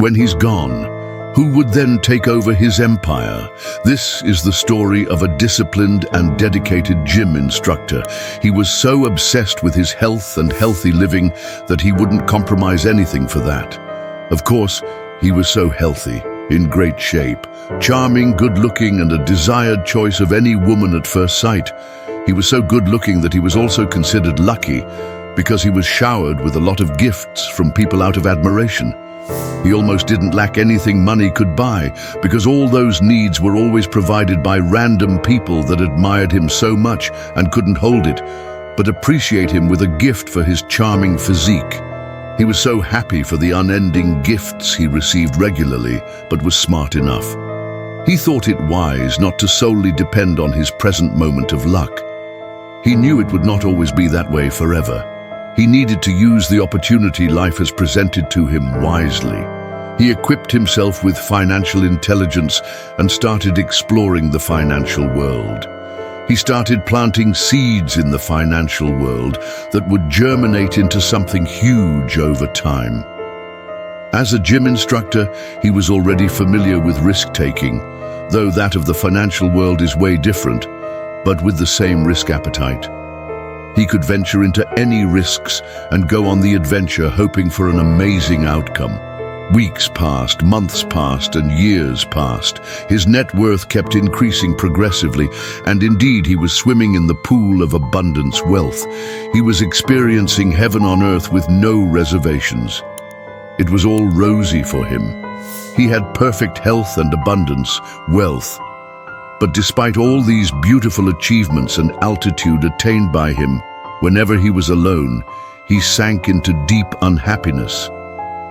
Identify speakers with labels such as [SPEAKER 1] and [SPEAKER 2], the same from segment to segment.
[SPEAKER 1] When he's gone, who would then take over his empire? This is the story of a disciplined and dedicated gym instructor. He was so obsessed with his health and healthy living that he wouldn't compromise anything for that. Of course, he was so healthy, in great shape, charming, good-looking, and a desired choice of any woman at first sight. He was so good-looking that he was also considered lucky because he was showered with a lot of gifts from people out of admiration. He almost didn't lack anything money could buy because all those needs were always provided by random people that admired him so much and couldn't hold it, but appreciate him with a gift for his charming physique. He was so happy for the unending gifts he received regularly, but was smart enough. He thought it wise not to solely depend on his present moment of luck. He knew it would not always be that way forever. He needed to use the opportunity life has presented to him wisely. He equipped himself with financial intelligence and started exploring the financial world. He started planting seeds in the financial world that would germinate into something huge over time. As a gym instructor, he was already familiar with risk-taking, though that of the financial world is way different, but with the same risk appetite. He could venture into any risks and go on the adventure hoping for an amazing outcome. Weeks passed, months passed, and years passed. His net worth kept increasing progressively, and indeed he was swimming in the pool of abundance wealth. He was experiencing heaven on earth with no reservations. It was all rosy for him. He had perfect health and abundance, wealth. But despite all these beautiful achievements and altitude attained by him, whenever he was alone, he sank into deep unhappiness.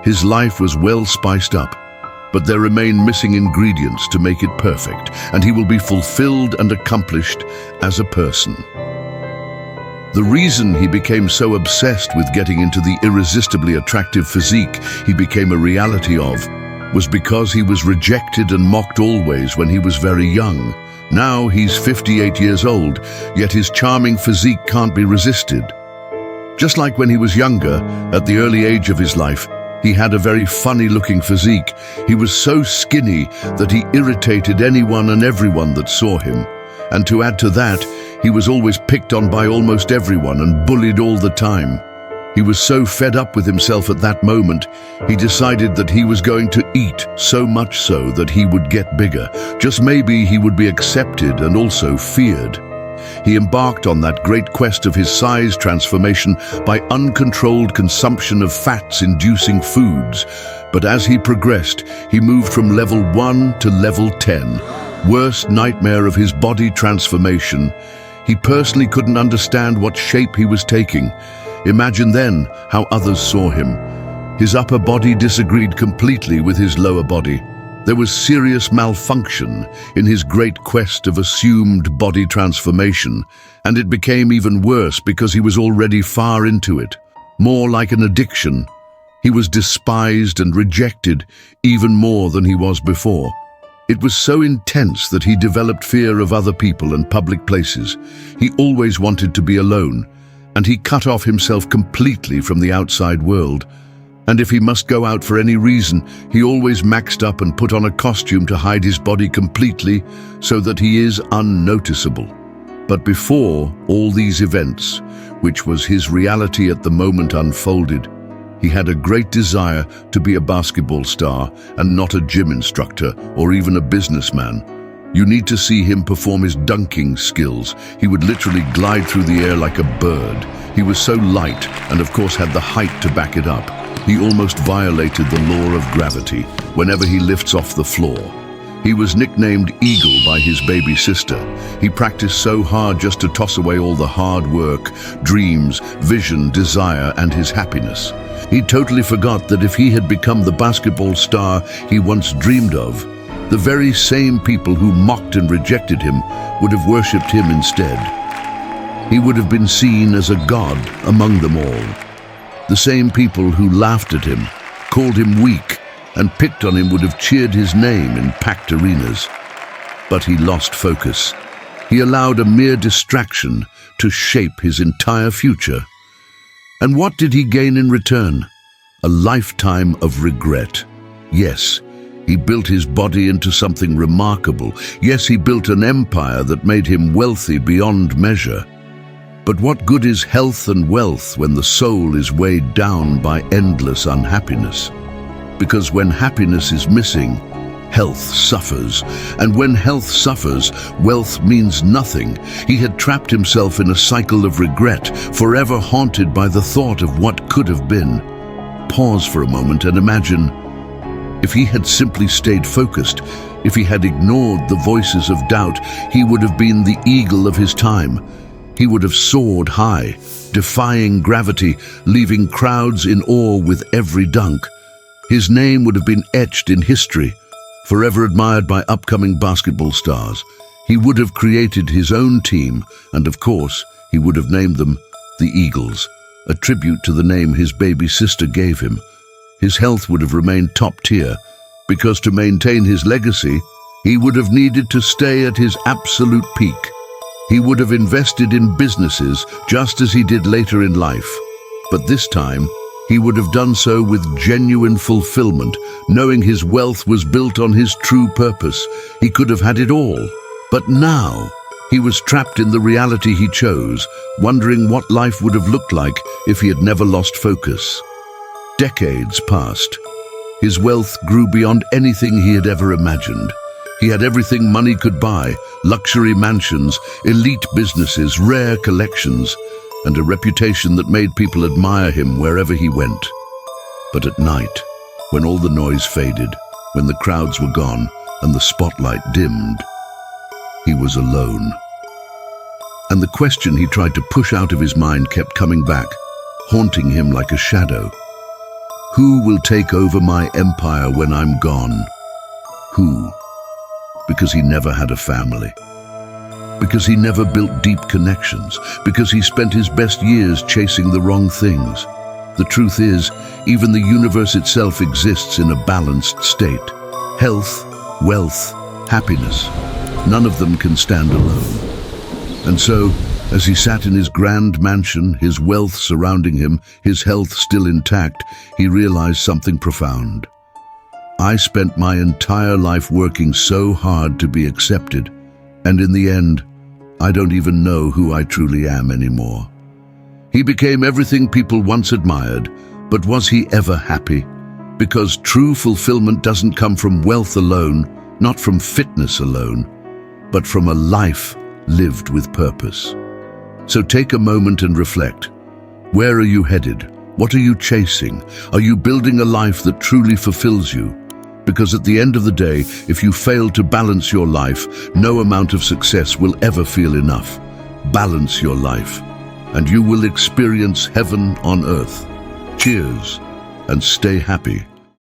[SPEAKER 1] His life was well spiced up, but there remain missing ingredients to make it perfect, and he will be fulfilled and accomplished as a person. The reason he became so obsessed with getting into the irresistibly attractive physique he became a reality of was because he was rejected and mocked always when he was very young. Now he's 58 years old, yet his charming physique can't be resisted. Just like when he was younger, at the early age of his life, he had a very funny-looking physique. He was so skinny that he irritated anyone and everyone that saw him. And to add to that, he was always picked on by almost everyone and bullied all the time. He was so fed up with himself at that moment, he decided that he was going to eat, so much so that he would get bigger. Just maybe he would be accepted and also feared. He embarked on that great quest of his size transformation by uncontrolled consumption of fats-inducing foods. But as he progressed, he moved from level 1 to level 10. Worst nightmare of his body transformation. He personally couldn't understand what shape he was taking. Imagine then how others saw him. His upper body disagreed completely with his lower body. There was serious malfunction in his great quest of assumed body transformation, and it became even worse because he was already far into it. More like an addiction. He was despised and rejected even more than he was before. It was so intense that he developed fear of other people and public places. He always wanted to be alone, and he cut off himself completely from the outside world. And if he must go out for any reason, he always maxed up and put on a costume to hide his body completely so that he is unnoticeable. But before all these events, which was his reality at the moment unfolded, he had a great desire to be a basketball star and not a gym instructor or even a businessman. You need to see him perform his dunking skills. He would literally glide through the air like a bird. He was so light and of course had the height to back it up. He almost violated the law of gravity whenever he lifts off the floor. He was nicknamed Eagle by his baby sister. He practiced so hard just to toss away all the hard work, dreams, vision, desire, and his happiness. He totally forgot that if he had become the basketball star he once dreamed of, the very same people who mocked and rejected him would have worshipped him instead. He would have been seen as a god among them all. The same people who laughed at him, called him weak, and picked on him would have cheered his name in packed arenas. But he lost focus. He allowed a mere distraction to shape his entire future. And what did he gain in return? A lifetime of regret. Yes, he built his body into something remarkable. Yes, he built an empire that made him wealthy beyond measure. But what good is health and wealth when the soul is weighed down by endless unhappiness? Because when happiness is missing, health suffers. And when health suffers, wealth means nothing. He had trapped himself in a cycle of regret, forever haunted by the thought of what could have been. Pause for a moment and imagine if he had simply stayed focused, if he had ignored the voices of doubt, he would have been the eagle of his time. He would have soared high, defying gravity, leaving crowds in awe with every dunk. His name would have been etched in history, forever admired by upcoming basketball stars. He would have created his own team, and of course, he would have named them the Eagles, a tribute to the name his baby sister gave him. His health would have remained top tier, because to maintain his legacy, he would have needed to stay at his absolute peak. He would have invested in businesses just as he did later in life. But this time, he would have done so with genuine fulfillment, knowing his wealth was built on his true purpose. He could have had it all. But now, he was trapped in the reality he chose, wondering what life would have looked like if he had never lost focus. Decades passed. His wealth grew beyond anything he had ever imagined. He had everything money could buy: luxury mansions, elite businesses, rare collections, and a reputation that made people admire him wherever he went. But at night, when all the noise faded, when the crowds were gone and the spotlight dimmed, he was alone. And the question he tried to push out of his mind kept coming back, haunting him like a shadow. Who will take over my empire when I'm gone? Who? Because he never had a family. Because he never built deep connections. Because he spent his best years chasing the wrong things. The truth is, even the universe itself exists in a balanced state. Health, wealth, happiness. None of them can stand alone. And so, as he sat in his grand mansion, his wealth surrounding him, his health still intact, he realized something profound. I spent my entire life working so hard to be accepted, and in the end, I don't even know who I truly am anymore. He became everything people once admired, but was he ever happy? Because true fulfillment doesn't come from wealth alone, not from fitness alone, but from a life lived with purpose. So take a moment and reflect. Where are you headed? What are you chasing? Are you building a life that truly fulfills you? Because at the end of the day, if you fail to balance your life, no amount of success will ever feel enough. Balance your life, and you will experience heaven on earth. Cheers, and stay happy.